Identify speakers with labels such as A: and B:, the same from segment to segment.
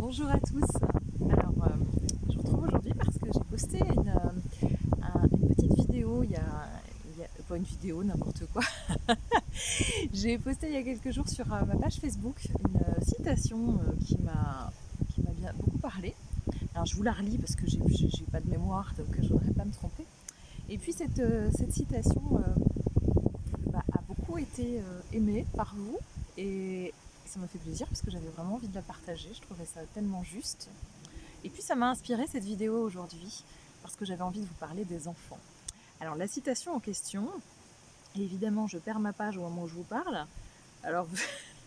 A: Bonjour à tous. Alors, je vous retrouve aujourd'hui parce que j'ai posté une petite vidéo pas une vidéo, n'importe quoi. J'ai posté il y a quelques jours sur ma page Facebook une citation qui m'a bien beaucoup parlé. Alors, je vous la relis parce que j'ai pas de mémoire, donc je voudrais pas me tromper. Et puis, cette citation a beaucoup été aimée par vous et ça m'a fait plaisir parce que j'avais vraiment envie de la partager. Je trouvais ça tellement juste. Et puis ça m'a inspiré cette vidéo aujourd'hui parce que j'avais envie de vous parler des enfants. Alors la citation en question, et évidemment je perds ma page au moment où je vous parle, alors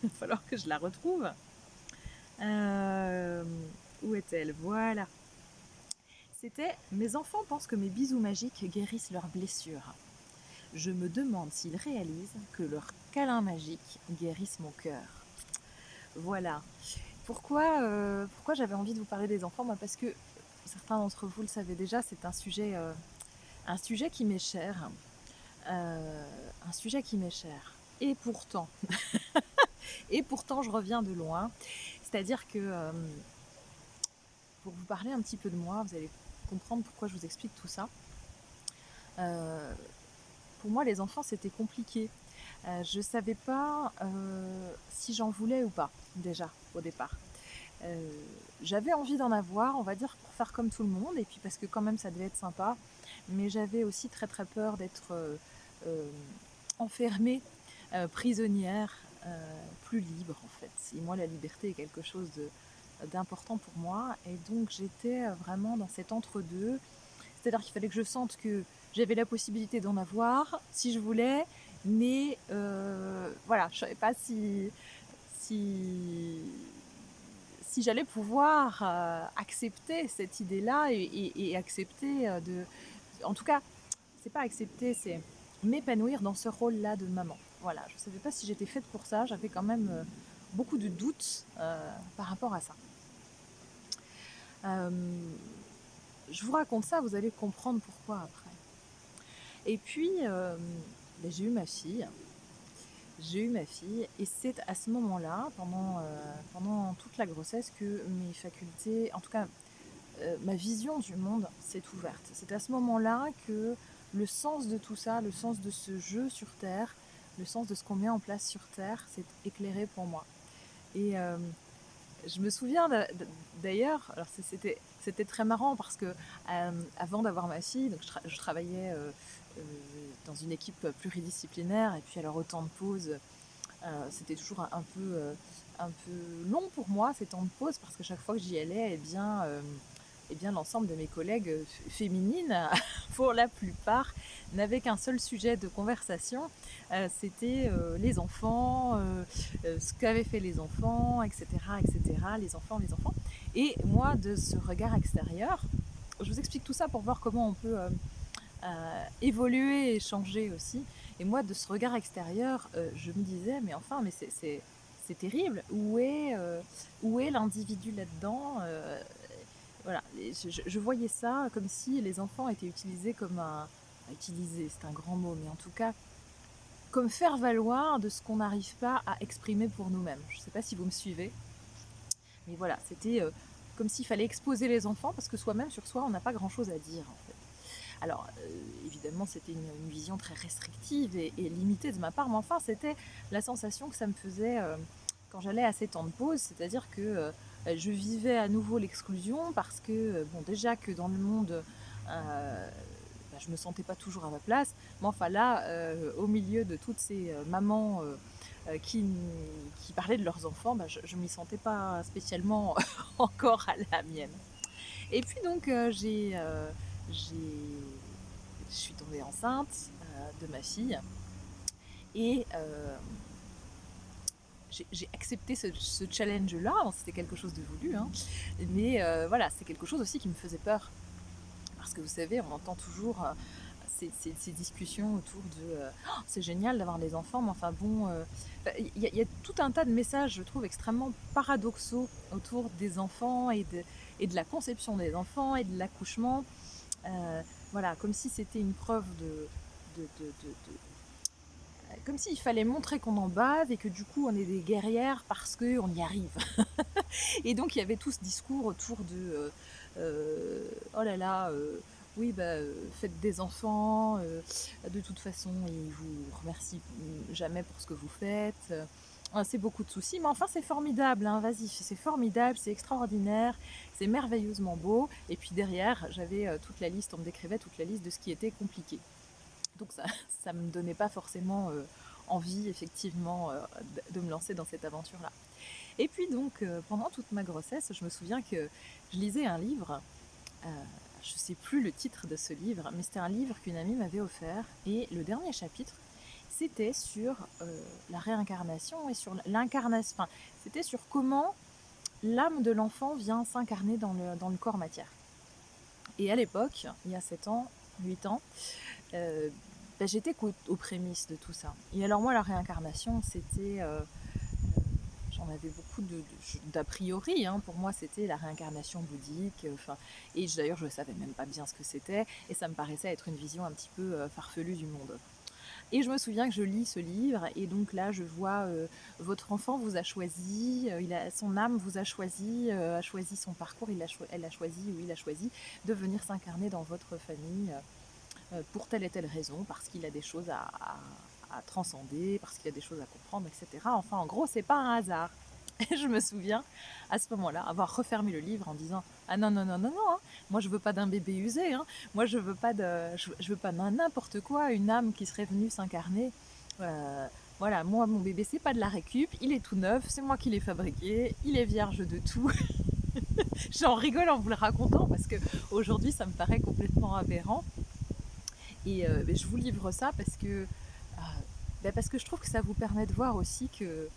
A: il va falloir que je la retrouve. Où est-elle? Voilà. C'était « Mes enfants pensent que mes bisous magiques guérissent leurs blessures. Je me demande s'ils réalisent que leurs câlins magiques guérissent mon cœur. » Voilà. Pourquoi j'avais envie de vous parler des enfants? Moi, parce que certains d'entre vous le savez déjà, c'est un sujet qui m'est cher. Un sujet qui m'est cher. Et pourtant, je reviens de loin. C'est-à-dire que pour vous parler un petit peu de moi, vous allez comprendre pourquoi je vous explique tout ça. Pour moi, les enfants, c'était compliqué. Je ne savais pas si j'en voulais ou pas, déjà, au départ. J'avais envie d'en avoir, on va dire, pour faire comme tout le monde, et puis parce que quand même ça devait être sympa, mais j'avais aussi très très peur d'être enfermée, prisonnière, plus libre en fait. Et moi la liberté est quelque chose d'important pour moi, et donc j'étais vraiment dans cet entre-deux, c'est-à-dire qu'il fallait que je sente que j'avais la possibilité d'en avoir si je voulais, mais voilà, je savais pas si si j'allais pouvoir accepter cette idée-là et accepter en tout cas, c'est pas accepter, c'est m'épanouir dans ce rôle-là de maman. Voilà, je ne savais pas si j'étais faite pour ça, j'avais quand même beaucoup de doutes par rapport à ça. Je vous raconte ça, vous allez comprendre pourquoi après. Et puis, j'ai eu ma fille. Et c'est à ce moment-là, pendant toute la grossesse, que mes facultés, en tout cas ma vision du monde s'est ouverte. C'est à ce moment-là que le sens de tout ça, le sens de ce jeu sur Terre, le sens de ce qu'on met en place sur Terre s'est éclairé pour moi. Et je me souviens d'ailleurs, alors c'était très marrant parce que avant d'avoir ma fille, donc je travaillais dans une équipe pluridisciplinaire, et puis alors au temps de pause, c'était toujours un peu long pour moi ces temps de pause, parce que chaque fois que j'y allais, eh bien l'ensemble de mes collègues féminines, pour la plupart, n'avaient qu'un seul sujet de conversation, c'était les enfants, ce qu'avaient fait les enfants, etc., etc., les enfants. Et moi, de ce regard extérieur, je vous explique tout ça pour voir comment on peut évoluer et changer aussi. Et moi, de ce regard extérieur, je me disais, mais enfin, mais c'est terrible. Où est l'individu là-dedans? Voilà, je voyais ça comme si les enfants étaient utilisés comme utiliser, c'est un grand mot, mais en tout cas, comme faire valoir de ce qu'on n'arrive pas à exprimer pour nous-mêmes. Je ne sais pas si vous me suivez, mais voilà, c'était comme s'il fallait exposer les enfants, parce que soi-même, sur soi, on n'a pas grand-chose à dire, en fait. Alors, évidemment, c'était une vision très restrictive et limitée de ma part, mais enfin, c'était la sensation que ça me faisait quand j'allais à ces temps de pause, c'est-à-dire que je vivais à nouveau l'exclusion, parce que, bon, déjà que dans le monde, je me sentais pas toujours à ma place, mais enfin là, au milieu de toutes ces mamans qui parlaient de leurs enfants, je m'y sentais pas spécialement encore à la mienne. Et puis donc, je suis tombée enceinte de ma fille, et j'ai accepté ce challenge-là. Bon, c'était quelque chose de voulu, hein, mais voilà, c'est quelque chose aussi qui me faisait peur. Parce que vous savez, on entend toujours ces discussions autour de oh, c'est génial d'avoir des enfants, mais enfin bon, y a tout un tas de messages, je trouve, extrêmement paradoxaux autour des enfants et de la conception des enfants et de l'accouchement. Voilà, comme si c'était une preuve comme s'il fallait montrer qu'on en bave et que du coup on est des guerrières parce qu'on y arrive. Et donc il y avait tout ce discours autour de oh là là, oui, bah, faites des enfants, de toute façon, ils vous remercient jamais pour ce que vous faites. C'est beaucoup de soucis, mais enfin c'est formidable, hein, vas-y, c'est formidable, c'est extraordinaire, c'est merveilleusement beau. Et puis derrière, j'avais toute la liste, on me décrivait toute la liste de ce qui était compliqué. Donc ça ça me donnait pas forcément envie, effectivement, de me lancer dans cette aventure-là. Et puis donc, pendant toute ma grossesse, je me souviens que je lisais un livre, euh, je ne sais plus le titre de ce livre, mais c'était un livre qu'une amie m'avait offert, et le dernier chapitre, c'était sur la réincarnation et sur l'incarnation, enfin, c'était sur comment l'âme de l'enfant vient s'incarner dans le corps matière. Et à l'époque, il y a 7 ans, 8 ans, euh, j'étais aux prémices de tout ça. Et alors moi, la réincarnation, c'était j'en avais beaucoup d'a priori, hein. Pour moi, c'était la réincarnation bouddhique. Et d'ailleurs, je ne savais même pas bien ce que c'était. Et ça me paraissait être une vision un petit peu farfelue du monde. Et je me souviens que je lis ce livre. Et donc là, je vois votre enfant vous a choisi, son âme vous a choisi son parcours. Elle a choisi, ou il a choisi de venir s'incarner dans votre famille pour telle et telle raison, parce qu'il a des choses à transcender, parce qu'il a des choses à comprendre, etc. Enfin, en gros, c'est pas un hasard. Et je me souviens, à ce moment-là, avoir refermé le livre en disant ah non, non, non, non, non, hein. Moi je veux pas d'un bébé usé, hein. Moi je veux pas je veux pas n'importe quoi, une âme qui serait venue s'incarner. Euh, voilà, moi mon bébé c'est pas de la récup, il est tout neuf, c'est moi qui l'ai fabriqué, il est vierge de tout. J'en rigole en vous le racontant parce que aujourd'hui ça me paraît complètement aberrant. Et je vous livre ça parce que je trouve que ça vous permet de voir aussi que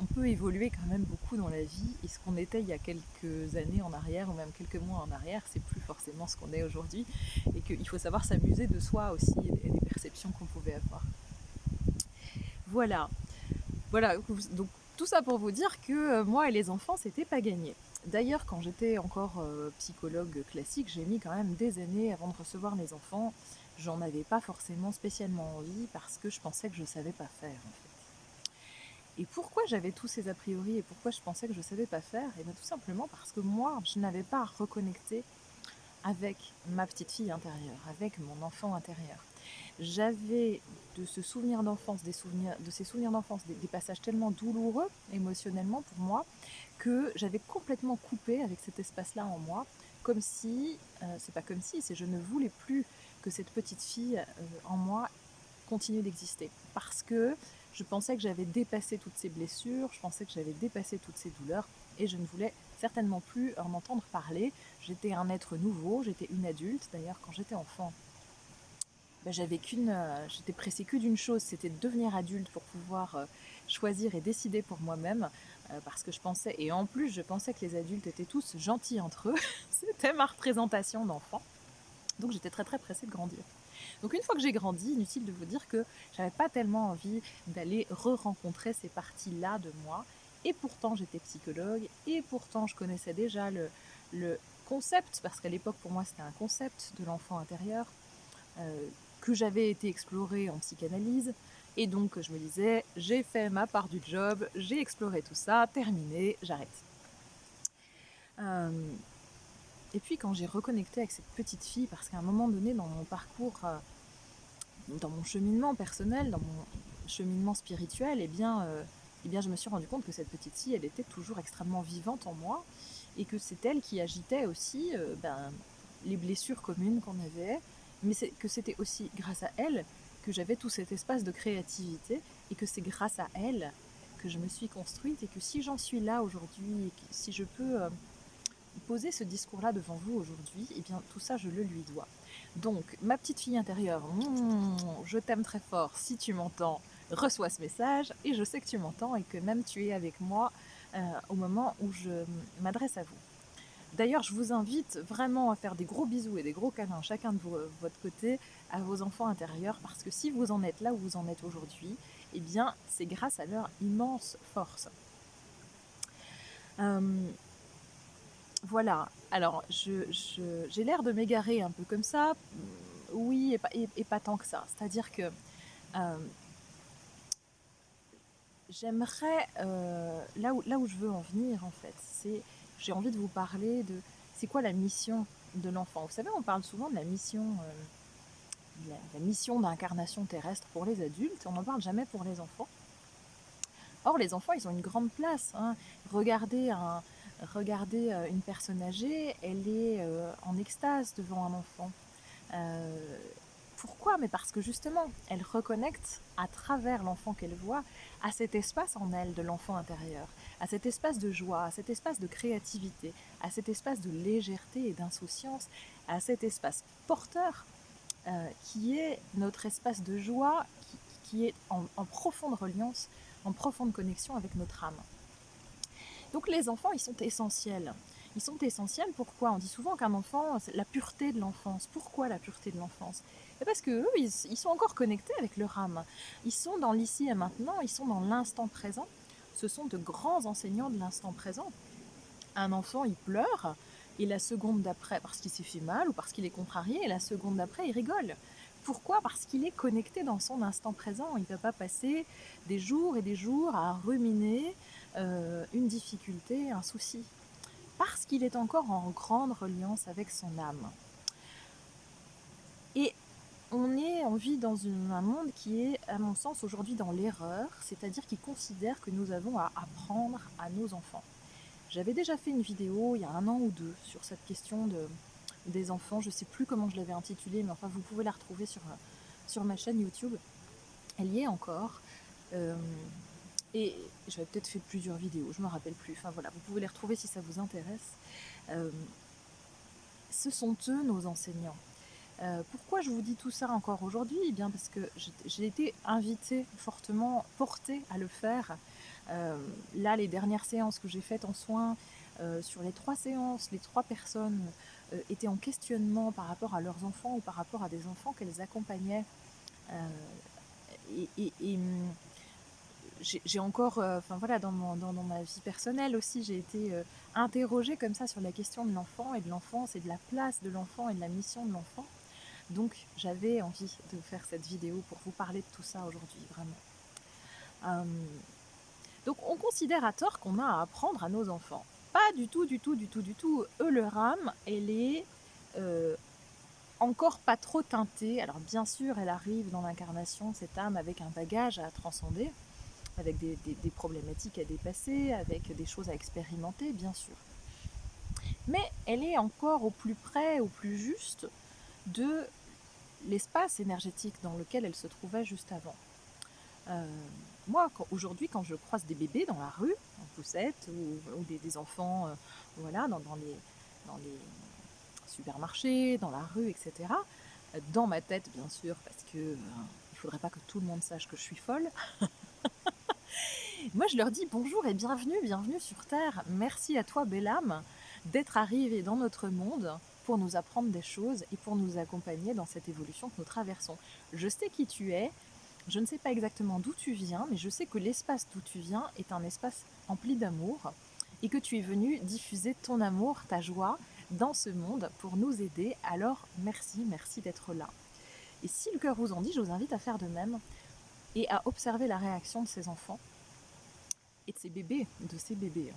A: on peut évoluer quand même beaucoup dans la vie, et ce qu'on était il y a quelques années en arrière ou même quelques mois en arrière, c'est plus forcément ce qu'on est aujourd'hui, et qu'il faut savoir s'amuser de soi aussi et des perceptions qu'on pouvait avoir. Voilà, voilà. Donc tout ça pour vous dire que moi et les enfants, c'était pas gagné. D'ailleurs, quand j'étais encore psychologue classique, j'ai mis quand même des années avant de recevoir mes enfants. J'en avais pas forcément spécialement envie parce que je pensais que je savais pas faire, en fait. Et pourquoi j'avais tous ces a priori et pourquoi je pensais que je savais pas faire? Et bien tout simplement parce que moi, je n'avais pas reconnecté avec ma petite fille intérieure, avec mon enfant intérieur. J'avais de ce souvenir d'enfance, de ces souvenirs d'enfance, des passages tellement douloureux émotionnellement pour moi, que j'avais complètement coupé avec cet espace-là en moi, comme si, c'est pas comme si, c'est je ne voulais plus que cette petite fille en moi continue d'exister. Parce que je pensais que j'avais dépassé toutes ces blessures, je pensais que j'avais dépassé toutes ces douleurs, et je ne voulais certainement plus en entendre parler. J'étais un être nouveau, j'étais une adulte. D'ailleurs, quand j'étais enfant, j'étais pressée que d'une chose, c'était de devenir adulte pour pouvoir choisir et décider pour moi-même, parce que je pensais, et en plus je pensais que les adultes étaient tous gentils entre eux, c'était ma représentation d'enfant. Donc j'étais très très pressée de grandir. Donc une fois que j'ai grandi, inutile de vous dire que j'avais pas tellement envie d'aller re-rencontrer ces parties-là de moi. Et pourtant j'étais psychologue, et pourtant je connaissais déjà le concept, parce qu'à l'époque pour moi c'était un concept de l'enfant intérieur, euh, que j'avais été exploré en psychanalyse. Et donc je me disais, j'ai fait ma part du job, j'ai exploré tout ça, terminé, j'arrête. Euh, et puis quand j'ai reconnecté avec cette petite fille, parce qu'à un moment donné dans mon parcours, dans mon cheminement personnel, dans mon cheminement spirituel, eh bien, je me suis rendu compte que cette petite fille, elle était toujours extrêmement vivante en moi, et que c'est elle qui agitait aussi les blessures communes qu'on avait, mais que c'était aussi grâce à elle que j'avais tout cet espace de créativité, et que c'est grâce à elle que je me suis construite, et que si j'en suis là aujourd'hui, et que si je peux poser ce discours-là devant vous aujourd'hui, eh bien tout ça je le lui dois. Donc ma petite fille intérieure, je t'aime très fort si tu m'entends, reçois ce message, et je sais que tu m'entends et que même tu es avec moi au moment où je m'adresse à vous. D'ailleurs, je vous invite vraiment à faire des gros bisous et des gros câlins chacun de votre côté à vos enfants intérieurs, parce que si vous en êtes là où vous en êtes aujourd'hui, eh bien c'est grâce à leur immense force. Voilà, alors j'ai l'air de m'égarer un peu comme ça, oui, et pas tant que ça. C'est-à-dire que Euh, J'aimerais, là où je veux en venir en fait, j'ai envie de vous parler de c'est quoi la mission de l'enfant. Vous savez, on parle souvent de la mission, la mission d'incarnation terrestre pour les adultes, on n'en parle jamais pour les enfants. Or, les enfants, ils ont une grande place, hein. Regardez, une personne âgée, elle est en extase devant un enfant. Euh, Pourquoi? Mais parce que justement, elle reconnecte à travers l'enfant qu'elle voit à cet espace en elle de l'enfant intérieur, à cet espace de joie, à cet espace de créativité, à cet espace de légèreté et d'insouciance, à cet espace porteur qui est notre espace de joie, qui est en profonde reliance, en profonde connexion avec notre âme. Donc les enfants, ils sont essentiels. Ils sont essentiels, pourquoi? On dit souvent qu'un enfant, c'est la pureté de l'enfance. Pourquoi la pureté de l'enfance? Et parce qu'eux, ils sont encore connectés avec leur âme. Ils sont dans l'ici et maintenant, ils sont dans l'instant présent. Ce sont de grands enseignants de l'instant présent. Un enfant, il pleure, et la seconde d'après, parce qu'il s'est fait mal ou parce qu'il est contrarié, et la seconde d'après, il rigole. Pourquoi? Parce qu'il est connecté dans son instant présent. Il ne va pas passer des jours et des jours à ruminer une difficulté, un souci. Parce qu'il est encore en grande reliance avec son âme. Et on vit dans un monde qui est, à mon sens, aujourd'hui dans l'erreur, c'est-à-dire qui considère que nous avons à apprendre à nos enfants. J'avais déjà fait une vidéo il y a 1 an ou 2 sur cette question des enfants. Je ne sais plus comment je l'avais intitulée, mais enfin vous pouvez la retrouver sur ma chaîne YouTube. Elle y est encore. Et j'avais peut-être fait plusieurs vidéos, je ne me rappelle plus. Enfin voilà, vous pouvez les retrouver si ça vous intéresse. Ce sont eux nos enseignants. Pourquoi je vous dis tout ça encore aujourd'hui? Eh bien parce que j'ai été invitée, fortement portée à le faire. Là, les dernières séances que j'ai faites en soins, sur les 3 séances, les 3 personnes étaient en questionnement par rapport à leurs enfants ou par rapport à des enfants qu'elles accompagnaient. Et j'ai encore, enfin voilà, dans ma vie personnelle aussi, j'ai été interrogée comme ça sur la question de l'enfant et de l'enfance et de la place de l'enfant et de la mission de l'enfant. Donc j'avais envie de faire cette vidéo pour vous parler de tout ça aujourd'hui, vraiment. Donc on considère à tort qu'on a à apprendre à nos enfants. Pas du tout, du tout, du tout, du tout. Eux, leur âme, elle est encore pas trop teintée. Alors bien sûr, elle arrive dans l'incarnation, cette âme, avec un bagage à transcender, avec des problématiques à dépasser, avec des choses à expérimenter, bien sûr. Mais elle est encore au plus près, au plus juste de l'espace énergétique dans lequel elle se trouvait juste avant. Moi, aujourd'hui, quand je croise des bébés dans la rue, en poussette, ou des enfants voilà, dans les supermarchés, dans la rue, etc., dans ma tête, bien sûr, parce que il ne faudrait pas que tout le monde sache que je suis folle, moi, je leur dis bonjour et bienvenue, bienvenue sur Terre. Merci à toi, belle âme, d'être arrivée dans notre monde pour nous apprendre des choses et pour nous accompagner dans cette évolution que nous traversons. Je sais qui tu es, je ne sais pas exactement d'où tu viens, mais je sais que l'espace d'où tu viens est un espace empli d'amour et que tu es venu diffuser ton amour, ta joie dans ce monde pour nous aider. Alors merci, merci d'être là. Et si le cœur vous en dit, je vous invite à faire de même et à observer la réaction de ces enfants et de ces bébés,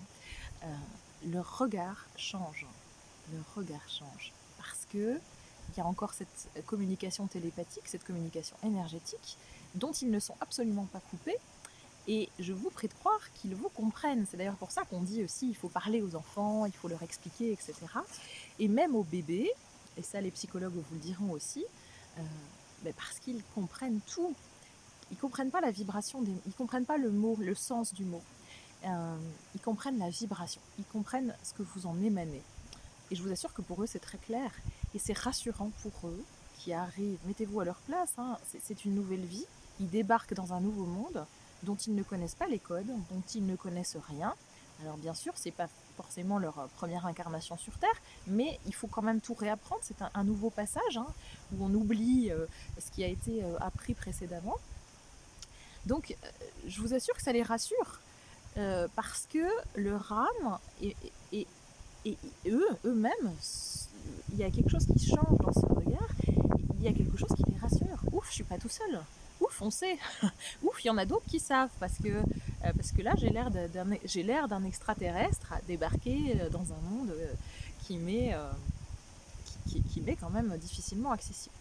A: leur regard change. Leur regard change. Parce que il y a encore cette communication télépathique, cette communication énergétique, dont ils ne sont absolument pas coupés. Et je vous prie de croire qu'ils vous comprennent. C'est d'ailleurs pour ça qu'on dit aussi il faut parler aux enfants, il faut leur expliquer, etc. Et même aux bébés, et ça les psychologues vous le diront aussi, parce qu'ils comprennent tout. Ils comprennent pas la vibration, ils comprennent pas le mot, le sens du mot. Ils comprennent la vibration, ils comprennent ce que vous en émanez. Et je vous assure que pour eux, c'est très clair. Et c'est rassurant pour eux qui arrivent. Mettez-vous à leur place, hein. C'est une nouvelle vie. Ils débarquent dans un nouveau monde dont ils ne connaissent pas les codes, dont ils ne connaissent rien. Alors bien sûr, c'est pas forcément leur première incarnation sur Terre, mais il faut quand même tout réapprendre. C'est un nouveau passage, hein, où on oublie ce qui a été appris précédemment. Donc, je vous assure que ça les rassure, parce que leur âme et eux-mêmes, il y a quelque chose qui change dans ce regard, il y a quelque chose qui les rassure. Ouf, je suis pas tout seul. Ouf, foncez. Ouf, il y en a d'autres qui savent, parce que là, j'ai l'air d'un extraterrestre à débarquer dans un monde qui m'est quand même difficilement accessible.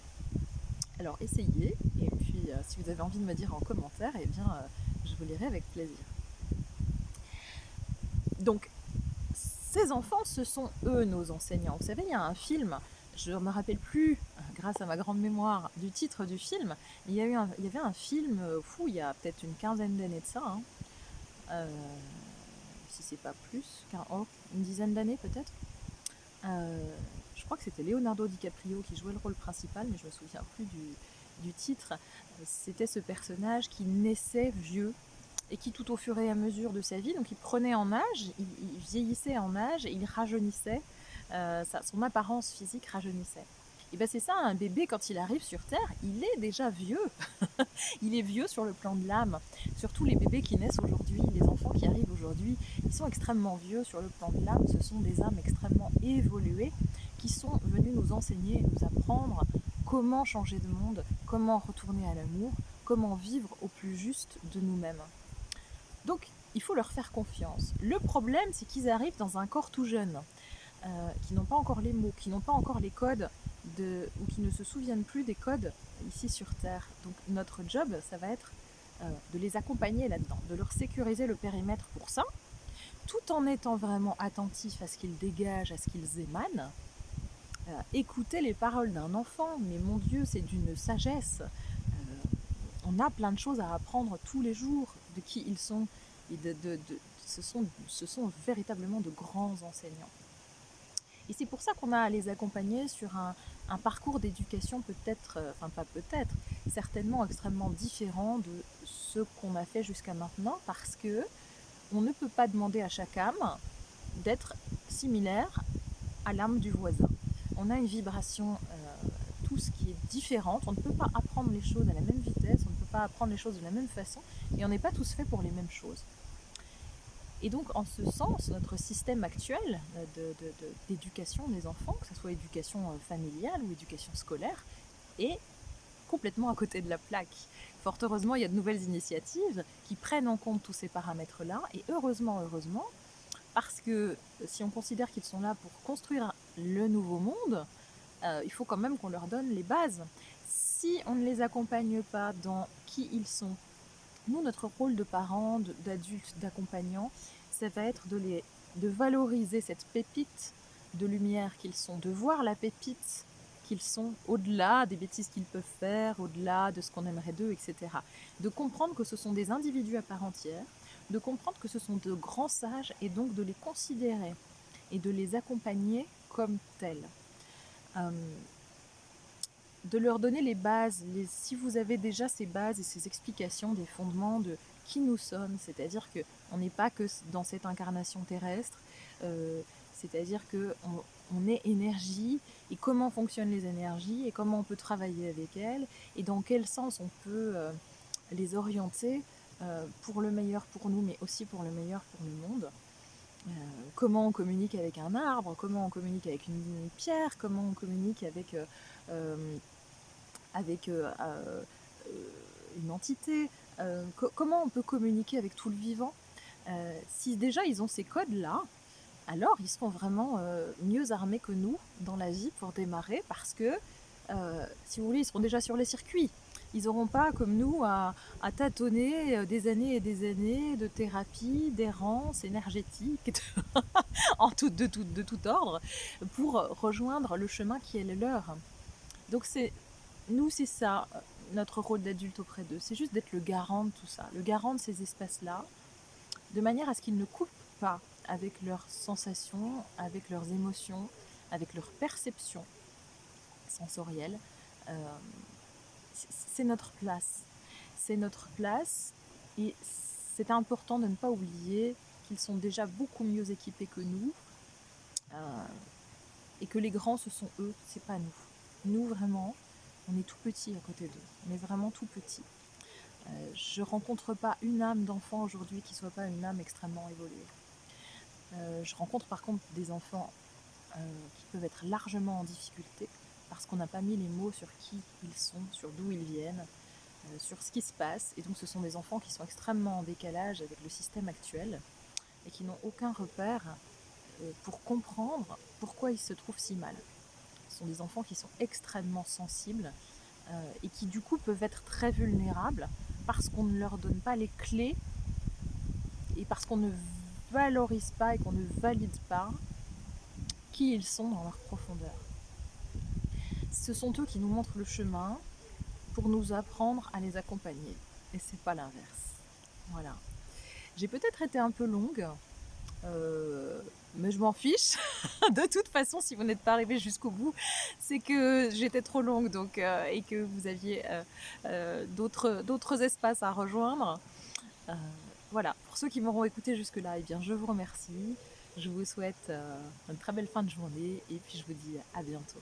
A: Alors essayez, et puis si vous avez envie de me dire en commentaire, eh bien je vous lirai avec plaisir. Donc ces enfants, ce sont eux nos enseignants. Vous savez, il y a un film, je ne me rappelle plus, grâce à ma grande mémoire, du titre du film, il y avait un film, il y a peut-être une quinzaine d'années de ça, hein, si c'est pas plus, une dizaine d'années peut-être. Je crois que c'était Leonardo DiCaprio qui jouait le rôle principal, mais je me souviens plus du titre. C'était ce personnage qui naissait vieux et qui, tout au fur et à mesure de sa vie, donc il prenait en âge, il vieillissait en âge et il rajeunissait, son apparence physique rajeunissait. Et ben c'est ça, un bébé, quand il arrive sur Terre, il est déjà vieux. Il est vieux sur le plan de l'âme. Surtout les bébés qui naissent aujourd'hui, les enfants qui arrivent aujourd'hui, ils sont extrêmement vieux sur le plan de l'âme. Ce sont des âmes extrêmement évoluées qui sont venues nous enseigner et nous apprendre comment changer de monde, comment retourner à l'amour, comment vivre au plus juste de nous-mêmes. Donc, il faut leur faire confiance. Le problème, c'est qu'ils arrivent dans un corps tout jeune, qui n'ont pas encore les mots, qui n'ont pas encore les codes, ou qui ne se souviennent plus des codes ici sur Terre. Donc, notre job, ça va être de les accompagner là-dedans, de leur sécuriser le périmètre pour ça, tout en étant vraiment attentifs à ce qu'ils dégagent, à ce qu'ils émanent. Écouter les paroles d'un enfant, mais mon Dieu, c'est d'une sagesse. On a plein de choses à apprendre tous les jours de qui ils sont. Et ce sont véritablement de grands enseignants. Et c'est pour ça qu'on a à les accompagner sur un parcours d'éducation peut-être, certainement extrêmement différent de ce qu'on a fait jusqu'à maintenant, parce que on ne peut pas demander à chaque âme d'être similaire à l'âme du voisin. On a une vibration tous qui est différente, on ne peut pas apprendre les choses à la même vitesse, on ne peut pas apprendre les choses de la même façon, et on n'est pas tous faits pour les mêmes choses. Et donc, en ce sens, notre système actuel d'éducation des enfants, que ce soit éducation familiale ou éducation scolaire, est complètement à côté de la plaque. Fort heureusement, il y a de nouvelles initiatives qui prennent en compte tous ces paramètres-là, et heureusement, parce que si on considère qu'ils sont là pour construire le nouveau monde, il faut quand même qu'on leur donne les bases. Si on ne les accompagne pas dans qui ils sont, nous, notre rôle de parents, d'adultes, d'accompagnants, ça va être de valoriser cette pépite de lumière qu'ils sont, de voir la pépite qu'ils sont au-delà des bêtises qu'ils peuvent faire, au-delà de ce qu'on aimerait d'eux, etc. De comprendre que ce sont des individus à part entière, de comprendre que ce sont de grands sages et donc de les considérer et de les accompagner comme tels. De leur donner les bases, si vous avez déjà ces bases et ces explications des fondements de qui nous sommes, c'est-à-dire qu'on n'est pas que dans cette incarnation terrestre, c'est-à-dire qu'on est énergie, et comment fonctionnent les énergies, et comment on peut travailler avec elles, et dans quel sens on peut les orienter pour le meilleur pour nous, mais aussi pour le meilleur pour le monde. Comment on communique avec un arbre, comment on communique avec une pierre, comment on communique avec une entité, comment on peut communiquer avec tout le vivant. Si déjà ils ont ces codes-là, alors ils seront vraiment mieux armés que nous dans la vie pour démarrer, parce que, si vous voulez, ils seront déjà sur les circuits. Ils n'auront pas, comme nous, à tâtonner des années et des années de thérapie, d'errance énergétique, de tout ordre, pour rejoindre le chemin qui est le leur. Donc nous, c'est ça, notre rôle d'adulte auprès d'eux. C'est juste d'être le garant de tout ça, le garant de ces espaces-là, de manière à ce qu'ils ne coupent pas avec leurs sensations, avec leurs émotions, avec leurs perceptions sensorielles. C'est notre place. C'est notre place, et c'est important de ne pas oublier qu'ils sont déjà beaucoup mieux équipés que nous, et que les grands, ce sont eux, c'est pas nous. Nous, vraiment, on est tout petit à côté d'eux. On est vraiment tout petit. Je ne rencontre pas une âme d'enfant aujourd'hui qui ne soit pas une âme extrêmement évoluée. Je rencontre par contre des enfants qui peuvent être largement en difficulté parce qu'on n'a pas mis les mots sur qui ils sont, sur d'où ils viennent. sur ce qui se passe. Et donc ce sont des enfants qui sont extrêmement en décalage avec le système actuel et qui n'ont aucun repère pour comprendre pourquoi ils se trouvent si mal. Ce sont des enfants qui sont extrêmement sensibles et qui du coup peuvent être très vulnérables parce qu'on ne leur donne pas les clés et parce qu'on ne valorise pas et qu'on ne valide pas qui ils sont dans leur profondeur. Ce sont eux qui nous montrent le chemin pour nous apprendre à les accompagner. Et c'est pas l'inverse. Voilà. J'ai peut-être été un peu longue, mais je m'en fiche. De toute façon, si vous n'êtes pas arrivé jusqu'au bout, c'est que j'étais trop longue donc, et que vous aviez d'autres espaces à rejoindre. Euh, voilà, pour ceux qui m'auront écouté jusque-là, eh bien, je vous remercie. Je vous souhaite une très belle fin de journée et puis je vous dis à bientôt.